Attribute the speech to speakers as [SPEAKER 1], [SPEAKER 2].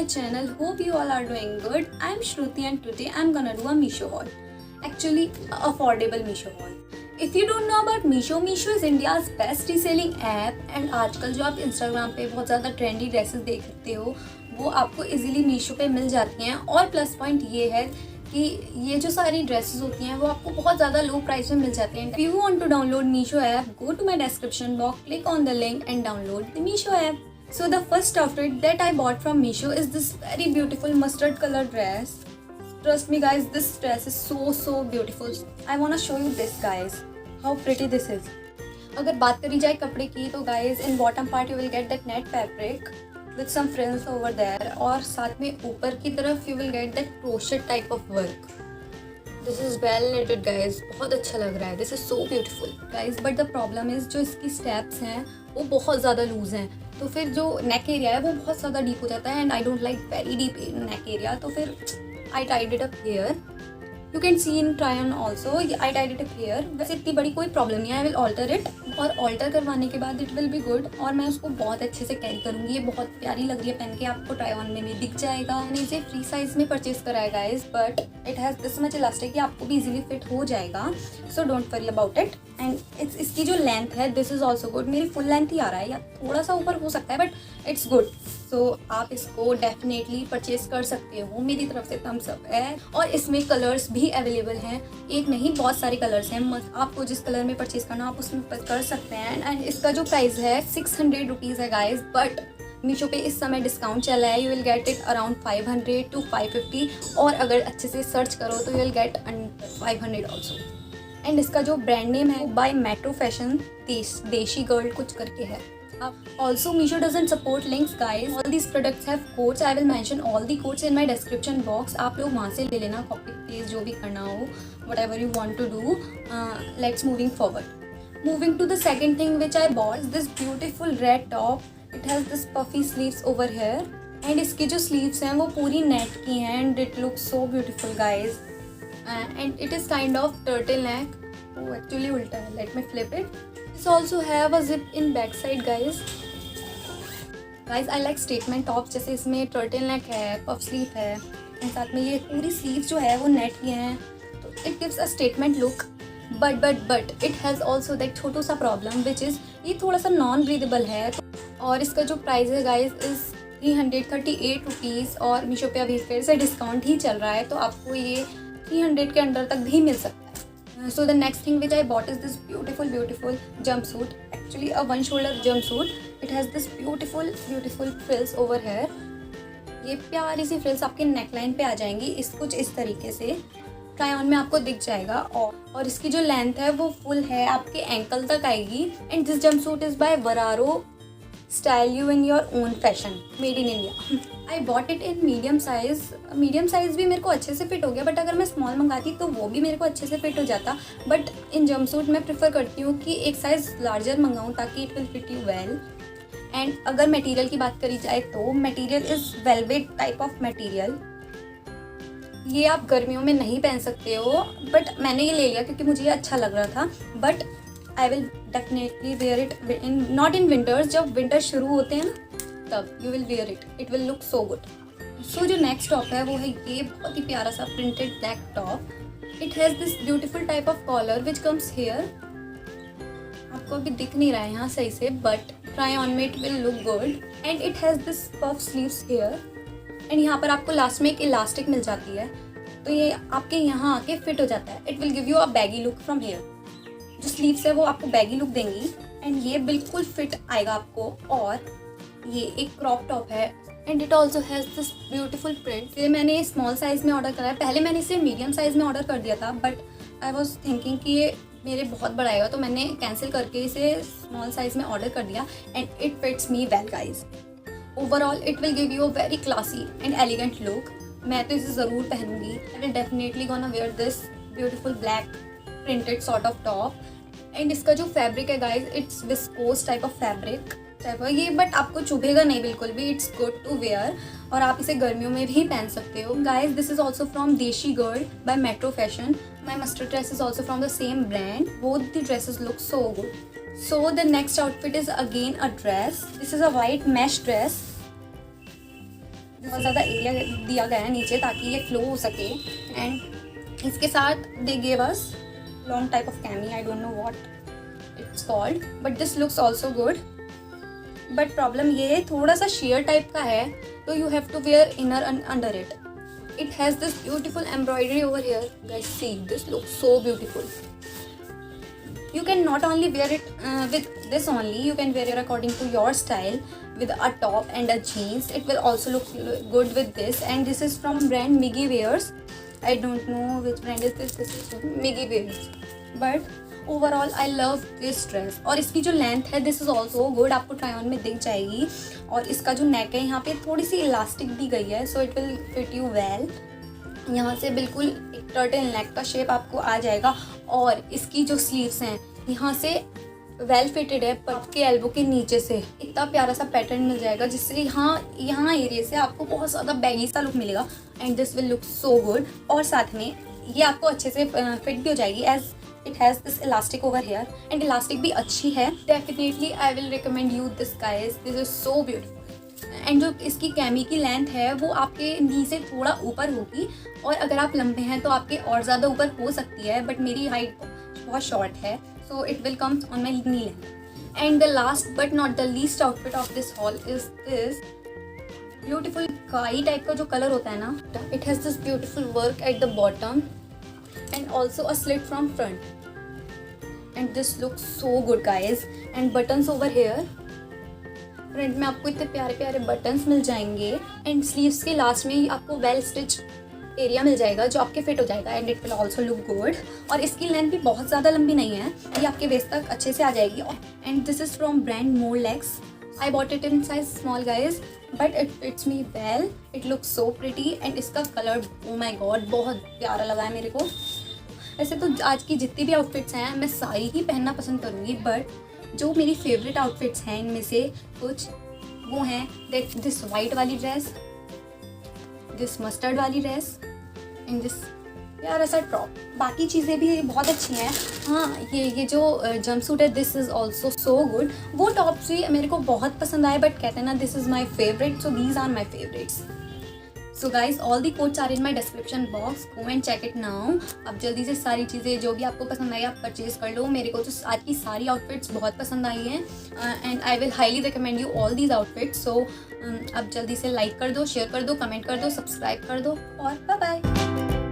[SPEAKER 1] channel. Hope you all are doing good. I'm Shruti and today I'm gonna do a Meesho haul. Actually, affordable Meesho haul. If you don't know about Meesho, Meesho is India's best reselling app and आजकल जो आप Instagram पे बहुत ज़्यादा trendy dresses देखते हो वो आपको easily Meesho पे मिल जाती हैं। और प्लस पॉइंट ये है कि ये जो सारी ड्रेसेस होती हैं वो आपको बहुत ज़्यादा लो प्राइस में मिल जाती हैं। If you want to download Meesho app, go to my description box, click on the link and download the Meesho app. So the first outfit that I bought from Meesho is this very beautiful mustard color dress. Trust me guys, this dress is so beautiful. I wanna show you this guys, how pretty this is. अगर बात करी जाए कपड़े की तो guys in bottom part you will get that net fabric with some frills over there और साथ में ऊपर की तरफ you will get that crochet type of work. This is well knitted guys, बहुत अच्छा लग रहा है. This is so beautiful guys, but the problem is जो इसकी steps हैं वो बहुत ज़्यादा लूज हैं, तो फिर जो नेक एरिया है वो बहुत ज़्यादा डीप हो जाता है and I don't like very deep neck area. तो फिर I tied it up here. You can see in try on also. I tied it up here. वैसे इतनी बड़ी कोई प्रॉब्लम नहीं है. आई विल ऑल्टर इट और ऑल्टर करवाने के बाद इट विल बी गुड और मैं उसको बहुत अच्छे से कैरी करूँगी. ये बहुत प्यारी लग रही है पहन के, आपको ट्राई ऑन में भी दिख जाएगा. मैंने इसे फ्री साइज में परचेज करा है guys, but it has this much elastic कि आपको भी इजीली फिट हो जाएगा. So don't worry about it. And इसकी जो लेंथ है दिस इज़ ऑल्सो गुड. मेरी फुल लेंथ ही आ रहा है या थोड़ा सा ऊपर हो सकता है बट इट्स गुड. सो आप इसको डेफिनेटली परचेज कर सकते हो. मेरी तरफ से थम्स अप है. और इसमें कलर्स भी अवेलेबल हैं, एक नहीं बहुत सारे कलर्स हैं. आपको जिस कलर में परचेज करना आप उसमें कर सकते हैं. एंड इसका जो प्राइस है 600 रुपीज़ है गाइज, बट मीशो पे इस समय डिस्काउंट चल रहा है. You will get it around 500 to 550 और अगर अच्छे से सर्च करो तो you will get 500 also. And इसका जो ब्रांड नेम है बाय मेट्रो फैशन देशी गर्ल कुछ करके है. Also Meesho doesn't support links guys. All these products have codes. I will mention all the codes in my description box. आप लोग वहाँ से ले लेना, कॉपी पेस्ट जो भी करना हो, whatever you want to do. Let's moving forward. Moving to the second thing which I bought is this beautiful red top. It has this puffy sleeves over here. And इसकी जो sleeves हैं वो पूरी net की हैं and it looks so beautiful guys. And it is kind of turtleneck. Oh actually उल्टा है. Let me flip it. This also have a zip in back side guys. I like statement tops. जैसे इसमें turtle neck है, puff sleeve है और साथ में ये पूरी sleeves जो है वो नेट की हैं, तो it gives a statement look. But it has also that छोटू सा problem which is ये थोड़ा सा non breathable है. और इसका जो प्राइस है guys is 338 रुपीज़ और मीशो पे अभी फिर से डिस्काउंट ही चल रहा है तो आपको ये 300 के अंडर तक भी मिल सकता है. So the next thing which I bought is this beautiful jumpsuit. Actually a one shoulder jumpsuit. It has this beautiful frills over here. ये प्यारी सी frills आपके neckline पे आ जाएंगी इस कुछ इस तरीके से. ट्राई ऑन में आपको दिख जाएगा और इसकी जो लेंथ है वो फुल है, आपके एंकल तक आएगी. And this jumpsuit is by Vararo. Style you in your own fashion. Made in India. I bought it in medium size. Medium size भी मेरे को अच्छे से फिट हो गया, बट अगर मैं स्मॉल मंगाती तो वो भी मेरे को अच्छे से फिट हो जाता. बट इन जम्पसूट मैं प्रेफर करती हूँ कि एक साइज़ लार्जर मंगाऊँ ताकि it will fit you well. And अगर मटेरियल की बात करी जाए तो material is velvet type of material. ये आप गर्मियों में नहीं पहन सकते हो बट मैंने ये ले लिया क्योंकि मुझे ये अच्छा लग रहा था. But I will definitely wear it in not in winters. जब विंटर शुरू होते हैं ना तब you will wear it. It will look so good. So जो नेक्स्ट टॉप है वो है ये बहुत ही प्यारा सा printed black top. It has this beautiful type of collar which comes here. आपको अभी दिख नहीं रहा है यहाँ सही से बट ट्राई ऑन में it will look good. And it has this puff sleeves here and यहाँ पर आपको लास्ट में एक इलास्टिक मिल जाती है तो ये आपके यहाँ आके फिट हो जाता है. It will give you a baggy look from here. जो स्लीव्स है वो आपको बैगी लुक देंगी एंड ये बिल्कुल फिट आएगा आपको. और ये एक क्रॉप टॉप है and it also has this beautiful print. फिर मैंने स्मॉल साइज़ में ऑर्डर करा है. पहले मैंने इसे मीडियम साइज़ में ऑर्डर कर दिया था बट आई वॉज थिंकिंग कि ये मेरे बहुत बड़ा आएगा तो मैंने कैंसिल करके इसे स्मॉल साइज़ में ऑर्डर कर दिया and it fits me well guys. Overall it will give you a very classy and elegant look. मैं तो इसे ज़रूर पहनूंगी. I will definitely gonna wear this beautiful black printed sort of top. And इसका जो fabric है guys it's viscose type of fabric ये, but आपको चुभेगा नहीं बिल्कुल भी. इट्स गुड टू वेयर और आप इसे गर्मियों में भी पहन सकते हो. Guys this is also from Desi Girl by Metro Fashion. My mustard dress is also from the same brand. Both the dresses look so good. So the next outfit is again a dress. This is a white mesh dress बहुत ज़्यादा area दिया गया है नीचे ताकि ये flow हो सके। एंड इसके साथ they gave us long type of cami, I don't know what it's called, but this looks also good. But problem ये है थोड़ा सा शेयर टाइप का है, तो you have to wear inner under it. It has this beautiful embroidery over here, guys see this looks so beautiful. You can not only wear it with this only, you can wear it according to your style with a top and a jeans. It will also look good with this, and this is from brand Miggy Wears. I don't know which brand is this. This is Miggy Wears. But overall I love this dress. और इसकी जो length है this is also good, आपको try on में दिख जाएगी। और इसका जो नेक है यहाँ पे थोड़ी सी इलास्टिक दी गई है, so it will fit you well. यहाँ से बिल्कुल एक टर्टल नेक का शेप आपको आ जाएगा। और इसकी जो स्लीव्स हैं यहाँ से वेल फिटेड है, पट के एल्बो के नीचे से इतना प्यारा सा पैटर्न मिल जाएगा, जिससे यहाँ एरिया से आपको बहुत ज़्यादा बैगी सा लुक मिलेगा। And this will look so good. और साथ में ये आपको अच्छे से फिट भी हो जाएगी as it has this elastic over here, and elastic भी अच्छी है। Definitely I will recommend you this guys, this is so beautiful. And जो इसकी कैमी की लेंथ है वो आपके नी से थोड़ा ऊपर होगी, और अगर आप लंबे हैं तो आपके और ज़्यादा ऊपर हो सकती है, बट मेरी हाइट बहुत शॉर्ट है, so it will come on my knee length. And the last but not the least outfit of this hall is this beautiful काई टाइप का जो कलर होता है ना, it has this beautiful work at the bottom and also a slit from front, and this looks so good guys. And buttons over here, front में आपको इतने प्यारे प्यारे बटन्स मिल जाएंगे, एंड स्लीव्स के लास्ट में आपको वेल स्टिच एरिया मिल जाएगा जो आपके फिट हो जाएगा, and it will also look good. और इसकी लेंथ भी बहुत ज़्यादा लंबी नहीं है, ये आपके वेस्ट तक अच्छे से आ जाएगी। And this is from brand Morlex. I bought it in size small guys, but it fits me well, it looks so pretty. And इसका कलर ओ माई गॉड बहुत प्यारा लगा है मेरे को। वैसे तो आज की जितनी भी आउटफिट्स हैं मैं सारी ही पहनना पसंद करूँगी, बट जो मेरी फेवरेट आउटफिट्स हैं इनमें से कुछ वो हैं दिस वाइट वाली ड्रेस, दिस मस्टर्ड वाली ड्रेस, एंड दिस प्यारा सा टॉप। बाकी चीज़ें भी बहुत अच्छी हैं। हाँ, ये जो जंप सूट है this is also so good. वो टॉप्स भी मेरे को बहुत पसंद आए, बट कहते हैं ना this is my favourite, so these are my favourites. So guys all the codes are in my description box, go and check it now. अब जल्दी से सारी चीज़ें जो भी आपको पसंद आई आप परचेज कर लो। मेरे को तो आज की सारी आउटफिट्स बहुत पसंद आई हैं, and I will highly recommend you all these outfits. So अब जल्दी से लाइक कर दो, शेयर कर दो, कमेंट कर दो, सब्सक्राइब कर दो, और बाय बाय।